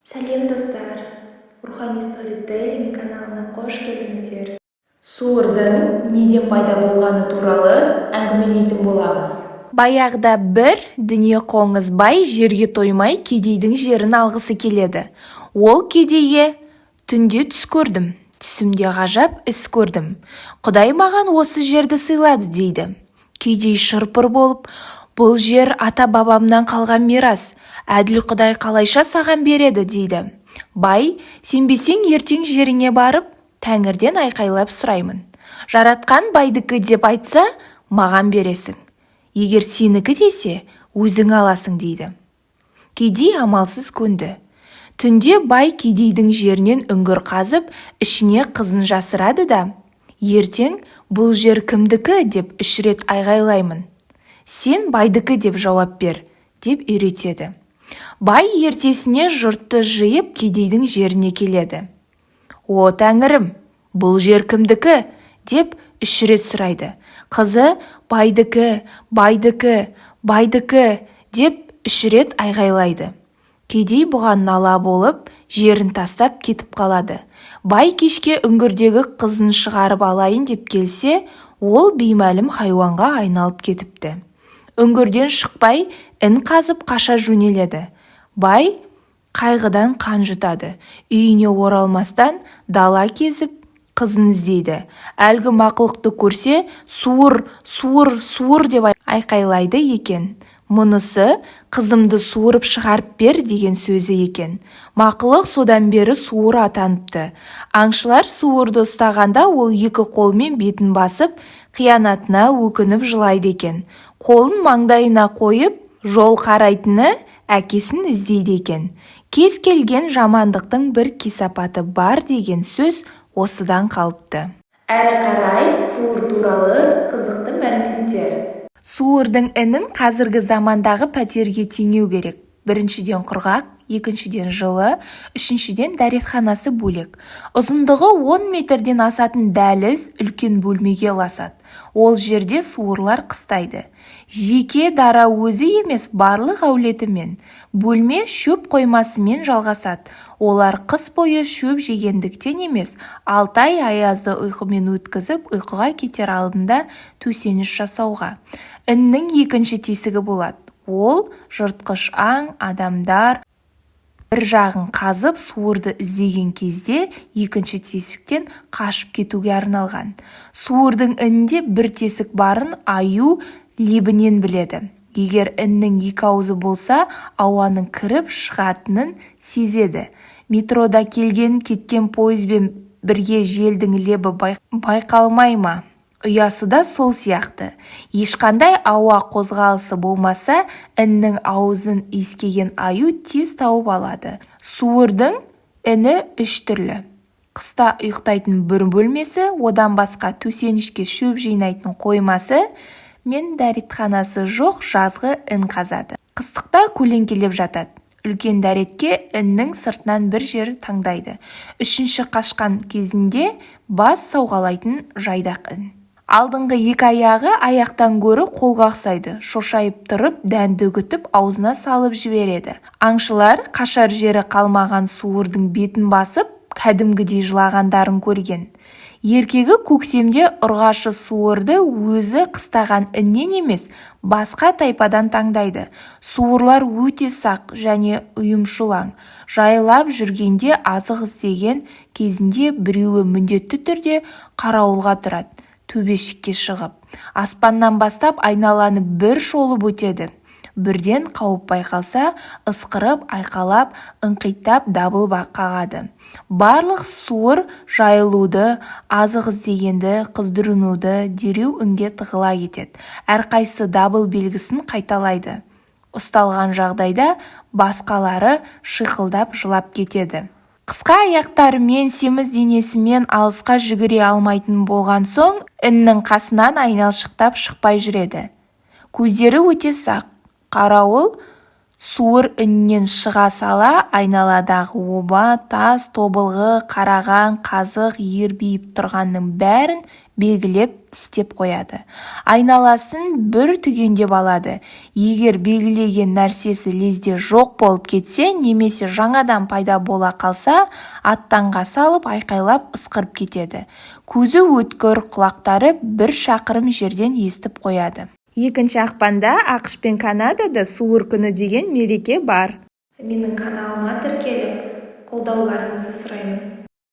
Сәлем достар, Рухани Storytelling каналына қош келдіңіздер. Суырдың неден пайда болғаны туралы әңгімелейтін боламыз. Баяғыда бір дүние қоңыз бай жерге тоймай кедейдің жерін алғысы келеді. Ол кедейге: түнде түс көрдім, түсімде ғажап іс көрдім. Құдай маған осы жерді сыйлады дейді. Кедей шырпыр болып: бұл жер ата-бабамнан қалған мирас, әділ Құдай қалайша саған береді дейді. Бай: сенбесең ертең жеріңе барып, Тәңірден айқайлап сұраймын. Жаратқан байдікі деп айтса, маған бересің. Егер сенікі десе, өзің аласың дейді. Кедей амалсыз көнді. Түнде бай кедейдің жерінен үңгір қазып, ішіне қызын жасырады да: ертең бұл жер кімдікі деп 3 рет айғайлаймын. Сен байдікі деп жауап бер, деп үйретеді. Бай ертесіне жұртты жиып кедейдің жеріне келеді. О Тәңірім, бұл жер кімдікі деп 3 рет сұрайды. Қызы: байдікі, байдікі, байдікі деп 3 рет айғайлайды. Кедей бұған нала болып, жерін тастап кетіп қалады. Бай кешке үңгірдегі қызын шығарып алайын деп келсе, ол беймәлім хайуанға айналып кетіпті. Үңгірден шықпай, ін қазып қаша жөнеледі. Бай қайғыдан қан жұтады. Үйіне оралмастан дала кезіп, қызын іздейді. Әлгі мақұлықты көрсе, суыр, суыр, суыр деп айқайлайды екен. Мұнысы қызымды суырып шығарып бер деген сөзі екен. Мақұлық содан бері суыр атаныпты. Аңшылар суырды ұстағанда ол 2 қолмен бетін басып, қиянатына өкініп жылайды екен. Қолын маңдайына қойып, жол қарайтыны әкесін іздейді екен. Кез келген жамандықтың бір кесапаты бар деген сөз осыдан қалыпты. Әрі қарай суыр туралы қызықты мәліметтер. Суырдың інін қазіргі замандағы пәтерге теңеу керек. Біріншіден құрғақ, екіншіден жылы, үшіншіден дәретханасы бөлек. Ұзындығы 10 метрден асатын дәліз үлкен бөлмеге ұласады. Ол жерде суырлар қыстайды. Жеке дара өзі емес, барлық әулетімен. Бөлме шөп қоймасымен жалғасады. Олар қыс бойы шөп жегендіктен емес, 6 ай аязды ұйқымен өткізіп, ұйқыға кетер алдында төсеніш жасауға. Іннің екінші тесігі болады. Ол жыртқыш аң, адамдар бір жағын қазып суырды іздеген кезде екінші тесіктен қашып кетуге арналған. Суырдың інінде бір тесік барын аю лебінен біледі. Егер іннің 2 аузы болса, ауаның кіріп шығатынын сезеді. Метрода келген кеткен пойызбен бірге желдің лебі байқалмай ма? Ұясы да сол сияқты. Ешқандай ауа қозғалысы болмаса, іннің аузын иіскеген аю тез тауып алады. Суырдың іні 3 түрлі. Қыста ұйықтайтын бір бөлмесі, одан басқа төсенішке шөп жинайтын қоймасы мен дәретханасы жоқ жазғы ін қазады. Қыстықта көлеңкелеп жатады. Үлкен дәретке іннің сыртынан бір жер таңдайды. 3-ші қашқан кезінде бас сауғалайтын жайдақ ін. Алдыңғы 2 аяғы аяқтан гөрі қолға ұқсайды. Шошайып тұрып, дәнді үгітіп, аузына салып жібереді. Аңшылар қашар жері қалмаған суырдың бетін басып, кәдімгідей жылағандарын көрген. Еркегі көксемде ұрғашы суырды өзі қыстаған іннен емес, басқа тайпадан таңдайды. Суырлар өте сақ және ұйымшылаң. Жайлап жүргенде азық іздеген кезінде біреуі міндетті түрде қарауылға тұрады. Төбешікке шығып, аспаннан бастап айналаны бір шолып өтеді. Бірден қауіп байқалса, ысқырып, айқалап, ыңқиттап дабыл қағады. Барлық суыр жайылуды, азық іздегенді, қыздырынуды дереу үнге тығыла кетеді. Әрқайсысы дабыл белгісін қайталайды. Ұсталған жағдайда басқалары шиқылдап жылап кетеді. Қысқа аяқтарымен, семіз денесімен алысқа жүгіре алмайтын болған соң, іннің қасынан айналшықтап шықпай жүреді. Көздері өте сақ. Қарауыл суыр үнінен шыға сала айналадағы оба, тас, тобылғы, қараған, қазық, ербиіп тұрғанның бәрін белгілеп тістеп қояды. Айналасын бір түгендеп алады. Егер белгілеген нәрсесі лезде жоқ болып кетсе, немесе жаңадан пайда бола қалса, аттанға салып айқайлап ысқырып кетеді. Көзі өткір, құлақтары 1 шақырым жерден естіп қояды. 2 ақпанда ақш пен Канадада суыр күні деген мереке бар. Менің каналыма тіркеліп, қолдауларыңызды сұраймын.